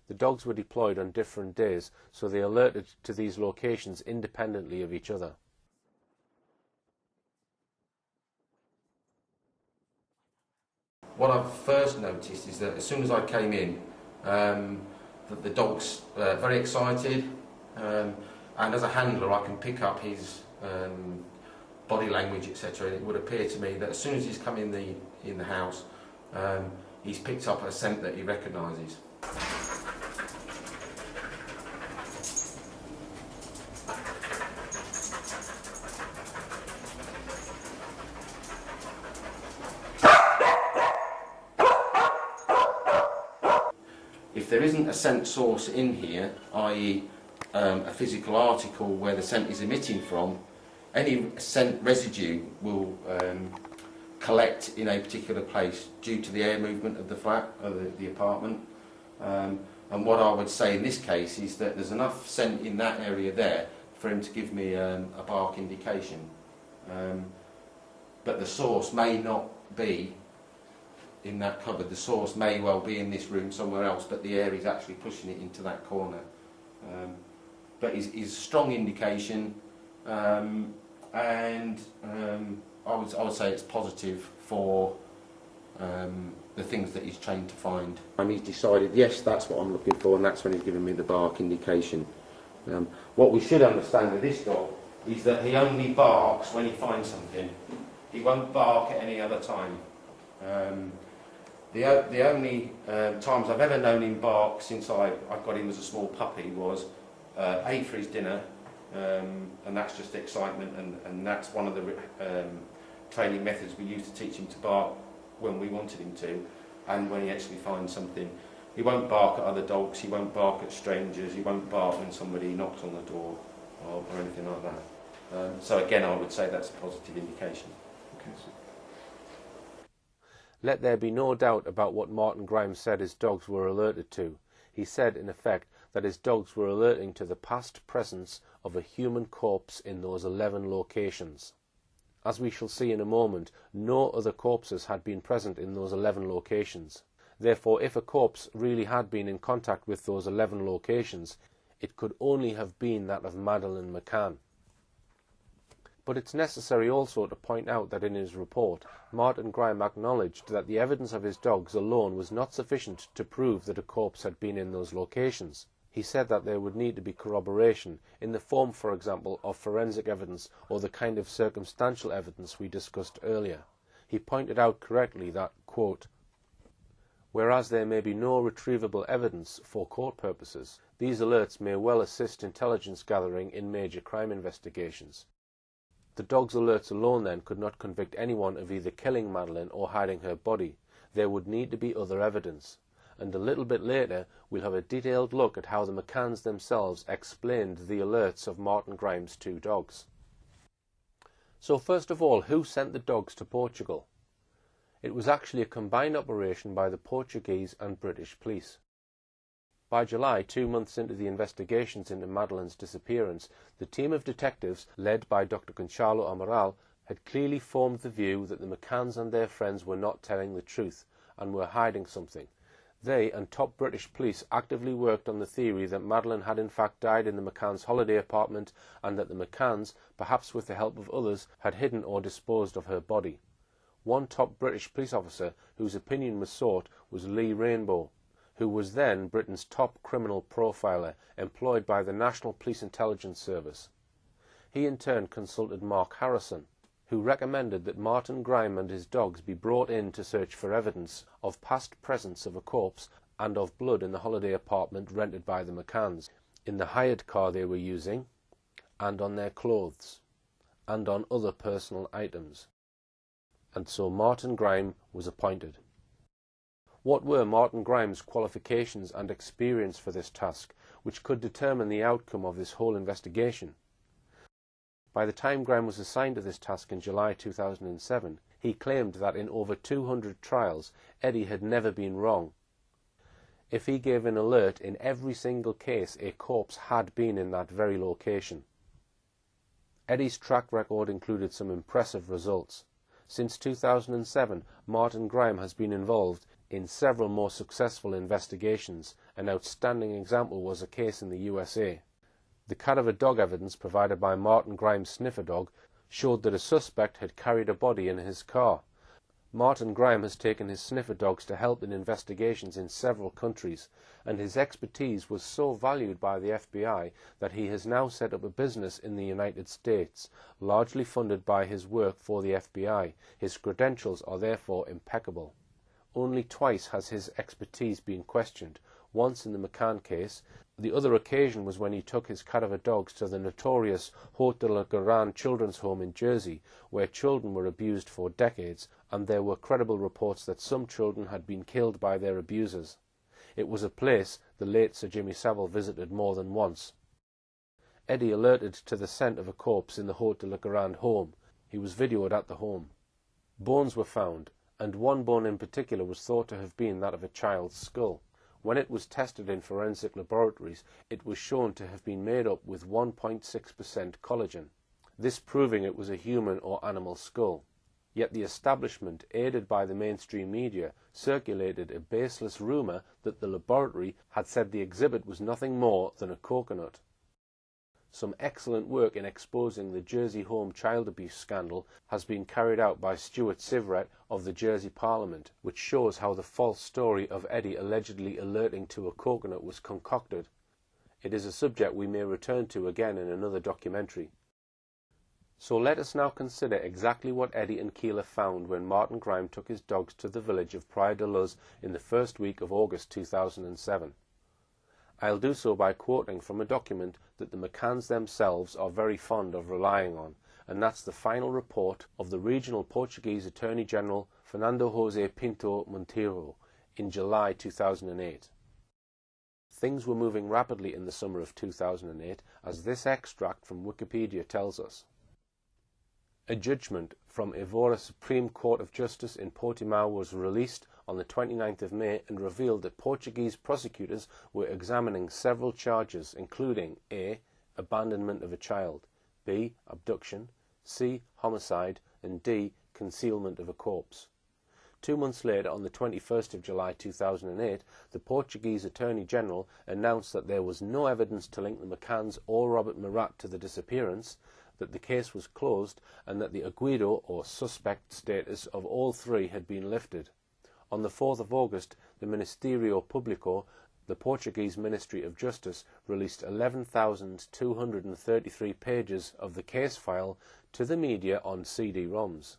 The dogs were deployed on different days, so they alerted to these locations independently of each other. What I've first noticed is that as soon as I came in, that the dog's very excited, and as a handler I can pick up his body language, etc. And it would appear to me that as soon as he's come in the house, he's picked up a scent that he recognises. If there isn't a scent source in here, i.e. a physical article where the scent is emitting from, any scent residue will collect in a particular place due to the air movement of the flat, or the apartment. And what I would say in this case is that there's enough scent in that area there for him to give me a bark indication. But the source may not be in that cupboard. The source may well be in this room somewhere else, but the air is actually pushing it into that corner. But is a strong indication, and I would say it's positive for the things that he's trained to find. And he's decided, yes, that's what I'm looking for, and that's when he's given me the bark indication. What we should understand with this dog is that he only barks when he finds something. He won't bark at any other time. The only times I've ever known him bark since I got him as a small puppy was A, for his dinner, and that's just excitement, and that's one of the training methods we used to teach him to bark when we wanted him to, and when he actually finds something. He won't bark at other dogs, he won't bark at strangers, he won't bark when somebody knocks on the door or anything like that. So again, I would say that's a positive indication. Okay. Let there be no doubt about what Martin Grime said his dogs were alerted to. He said, in effect, that his dogs were alerting to the past presence of a human corpse in those 11 locations. As we shall see in a moment, no other corpses had been present in those 11 locations. Therefore, if a corpse really had been in contact with those 11 locations, it could only have been that of Madeleine McCann. But it's necessary also to point out that in his report, Martin Grime acknowledged that the evidence of his dogs alone was not sufficient to prove that a corpse had been in those locations. He said that there would need to be corroboration, in the form, for example, of forensic evidence or the kind of circumstantial evidence we discussed earlier. He pointed out correctly that, quote, "Whereas there may be no retrievable evidence for court purposes, these alerts may well assist intelligence gathering in major crime investigations. The dog's alerts alone, then, could not convict anyone of either killing Madeleine or hiding her body. There would need to be other evidence." And a little bit later, we'll have a detailed look at how the McCanns themselves explained the alerts of Martin Grime's 2 dogs. So first of all, who sent the dogs to Portugal? It was actually a combined operation by the Portuguese and British police. By July, 2 months into the investigations into Madeleine's disappearance, the team of detectives, led by Dr. Gonçalo Amaral, had clearly formed the view that the McCanns and their friends were not telling the truth and were hiding something. They and top British police actively worked on the theory that Madeleine had in fact died in the McCanns' holiday apartment, and that the McCanns, perhaps with the help of others, had hidden or disposed of her body. One top British police officer whose opinion was sought was Lee Rainbow, who was then Britain's top criminal profiler, employed by the National Police Intelligence Service. He in turn consulted Mark Harrison, who recommended that Martin Grime and his dogs be brought in to search for evidence of past presence of a corpse and of blood in the holiday apartment rented by the McCanns, in the hired car they were using, and on their clothes, and on other personal items. And so Martin Grime was appointed. What were Martin Grime's qualifications and experience for this task, which could determine the outcome of this whole investigation? By the time Grime was assigned to this task in July 2007, He claimed that in over 200 trials, Eddie had never been wrong. If he gave an alert in every single case, a corpse had been in that very location. Eddie's track record included some impressive results. Since 2007, Martin Grime has been involved in several more successful investigations. An outstanding example was a case in the USA. The cadaver dog evidence provided by Martin Grime's sniffer dog showed that a suspect had carried a body in his car. Martin Grime has taken his sniffer dogs to help in investigations in several countries, and his expertise was so valued by the FBI that he has now set up a business in the United States, largely funded by his work for the FBI. His credentials are therefore impeccable. Only twice has his expertise been questioned, once in the McCann case. The other occasion was when he took his cadaver dogs to the notorious Haute de la Garenne children's home in Jersey, where children were abused for decades, and there were credible reports that some children had been killed by their abusers. It was a place the late Sir Jimmy Savile visited more than once. Eddie alerted to the scent of a corpse in the Haute de la Garenne home. He was videoed at the home. Bones were found, and one bone in particular was thought to have been that of a child's skull. When it was tested in forensic laboratories, it was shown to have been made up with 1.6% collagen, this proving it was a human or animal skull. Yet the establishment, aided by the mainstream media, circulated a baseless rumour that the laboratory had said the exhibit was nothing more than a coconut. Some excellent work in exposing the Jersey home child abuse scandal has been carried out by Stuart Sivret of the Jersey Parliament, which shows how the false story of Eddie allegedly alerting to a coconut was concocted. It is a subject we may return to again in another documentary. So let us now consider exactly what Eddie and Keeler found when Martin Grime took his dogs to the village of Praia de Luz in the first week of August 2007. I'll do so by quoting from a document that the McCanns themselves are very fond of relying on, and that's the final report of the regional Portuguese Attorney General Fernando José Pinto Monteiro in July 2008. Things were moving rapidly in the summer of 2008, as this extract from Wikipedia tells us. A judgment from Evora Supreme Court of Justice in Portimao was released on the 29th of May and revealed that Portuguese prosecutors were examining several charges, including A. Abandonment of a child, B. Abduction, C. Homicide, and D. Concealment of a corpse. 2 months later, on the 21st of July 2008, the Portuguese Attorney General announced that there was no evidence to link the McCanns or Robert Murat to the disappearance, that the case was closed, and that the aguido or suspect status of all three had been lifted. On the 4th of August, the Ministerio Público, the Portuguese Ministry of Justice, released 11,233 pages of the case file to the media on CD-ROMs.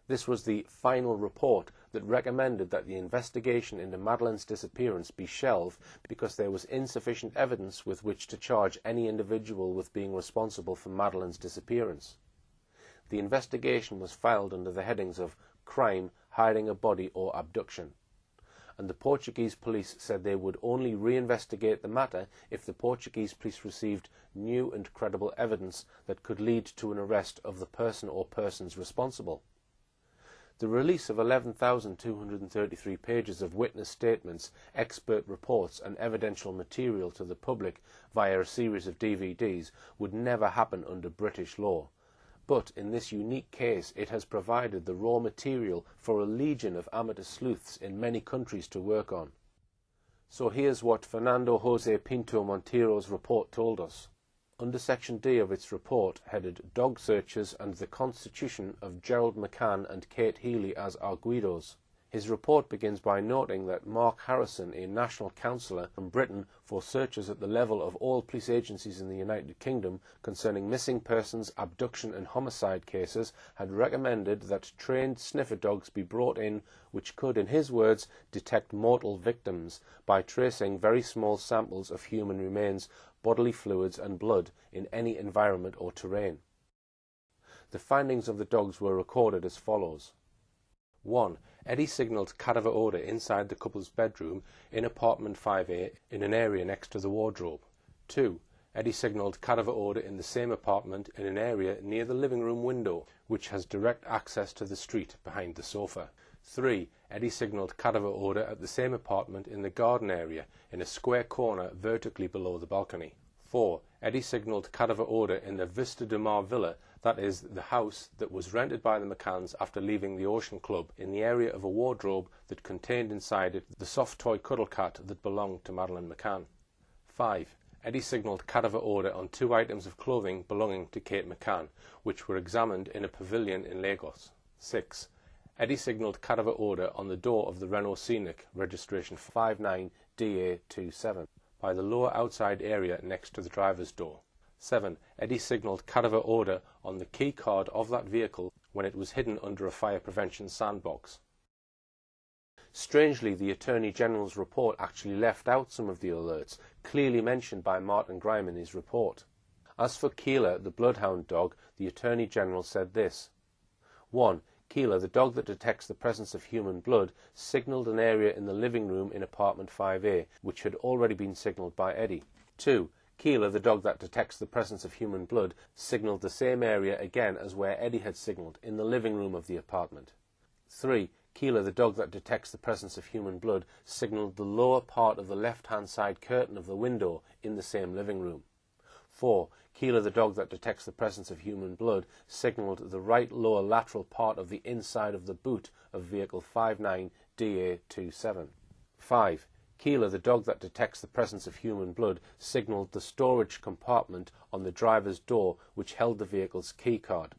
This was the final report that recommended that the investigation into Madeleine's disappearance be shelved because there was insufficient evidence with which to charge any individual with being responsible for Madeleine's disappearance. The investigation was filed under the headings of crime, hiding a body, or abduction, and the Portuguese police said they would only reinvestigate the matter if the Portuguese police received new and credible evidence that could lead to an arrest of the person or persons responsible. The release of 11,233 pages of witness statements, expert reports and evidential material to the public via a series of DVDs would never happen under British law. But in this unique case, it has provided the raw material for a legion of amateur sleuths in many countries to work on. So here's what Fernando José Pinto Monteiro's report told us. Under Section D of its report, headed Dog Searchers and the Constitution of Gerald McCann and Kate Healy as Arguidos. His report begins by noting that Mark Harrison, a national councillor from Britain for searches at the level of all police agencies in the United Kingdom concerning missing persons, abduction and homicide cases, had recommended that trained sniffer dogs be brought in which could, in his words, detect mortal victims by tracing very small samples of human remains, bodily fluids and blood in any environment or terrain. The findings of the dogs were recorded as follows. 1. Eddie signalled cadaver odour inside the couple's bedroom in apartment 5A in an area next to the wardrobe. 2. Eddie signalled cadaver odour in the same apartment in an area near the living room window, which has direct access to the street behind the sofa. 3. Eddie signalled cadaver odour at the same apartment in the garden area, in a square corner vertically below the balcony. 4. Eddie signalled cadaver odour in the Vista de Mar villa, that is, the house that was rented by the McCanns after leaving the Ocean Club, in the area of a wardrobe that contained inside it the soft toy cuddle cat that belonged to Madeleine McCann. 5. Eddie signalled cadaver odour on 2 items of clothing belonging to Kate McCann, which were examined in a pavilion in Lagos. 6. Eddie signalled cadaver odour on the door of the Renault Scenic, registration 59DA27, by the lower outside area next to the driver's door. 7. Eddie signalled cadaver odour on the key card of that vehicle when it was hidden under a fire prevention sandbox. Strangely, the Attorney General's report actually left out some of the alerts clearly mentioned by Martin Grime in his report. As for Keeler, the bloodhound dog, the Attorney General said this. 1. Keeler, the dog that detects the presence of human blood, signalled an area in the living room in apartment 5A, which had already been signalled by Eddie. 2. Keeler, the dog that detects the presence of human blood, signalled the same area again as where Eddie had signalled, in the living room of the apartment. 3. Keeler, the dog that detects the presence of human blood, signalled the lower part of the left-hand side curtain of the window in the same living room. 4. Keeler, the dog that detects the presence of human blood, signalled the right lower lateral part of the inside of the boot of vehicle 59DA27. 5. Keeler, the dog that detects the presence of human blood, signalled the storage compartment on the driver's door which held the vehicle's key card.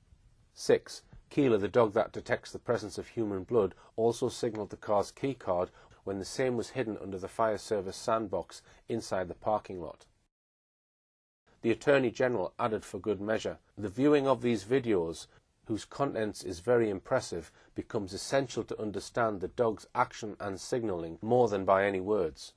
6. Keeler, the dog that detects the presence of human blood, also signalled the car's key card when the same was hidden under the fire service sandbox inside the parking lot. The Attorney General added for good measure, the viewing of these videos, whose contents is very impressive, becomes essential to understand the dog's action and signalling more than by any words.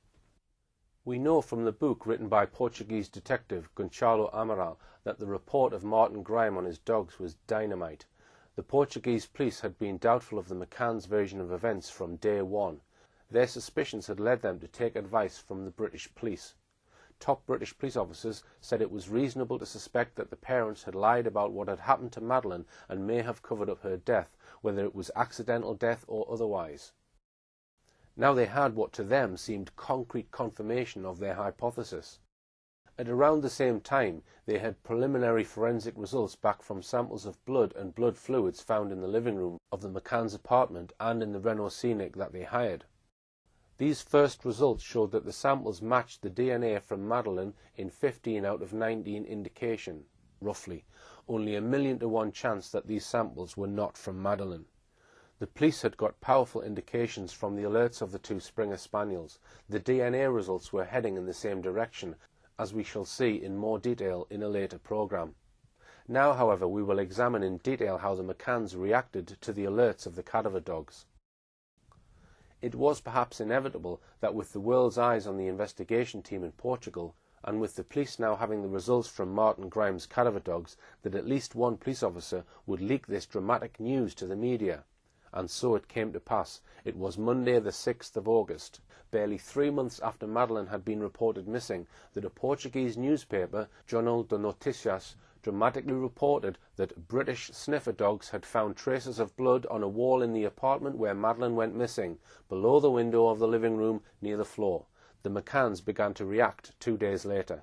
We know from the book written by Portuguese detective Gonçalo Amaral that the report of Martin Grime on his dogs was dynamite. The Portuguese police had been doubtful of the McCann's version of events from day one. Their suspicions had led them to take advice from the British police. Top British police officers said it was reasonable to suspect that the parents had lied about what had happened to Madeleine and may have covered up her death, whether it was accidental death or otherwise. Now they had what to them seemed concrete confirmation of their hypothesis. At around the same time, they had preliminary forensic results back from samples of blood and blood fluids found in the living room of the McCann's apartment and in the Renault Scenic that they hired. These first results showed that the samples matched the DNA from Madeleine in 15 out of 19 indication, roughly, only 1,000,000 to 1 chance that these samples were not from Madeleine. The police had got powerful indications from the alerts of the 2 Springer Spaniels. The DNA results were heading in the same direction, as we shall see in more detail in a later programme. Now, however, we will examine in detail how the McCanns reacted to the alerts of the cadaver dogs. It was perhaps inevitable that with the world's eyes on the investigation team in Portugal, and with the police now having the results from Martin Grime's cadaver dogs, that at least one police officer would leak this dramatic news to the media. And so it came to pass. It was Monday the 6th of August, barely 3 months after Madeleine had been reported missing, that a Portuguese newspaper, Jornal de Noticias, dramatically reported that British sniffer dogs had found traces of blood on a wall in the apartment where Madeleine went missing, below the window of the living room near the floor. The McCanns began to react 2 days later.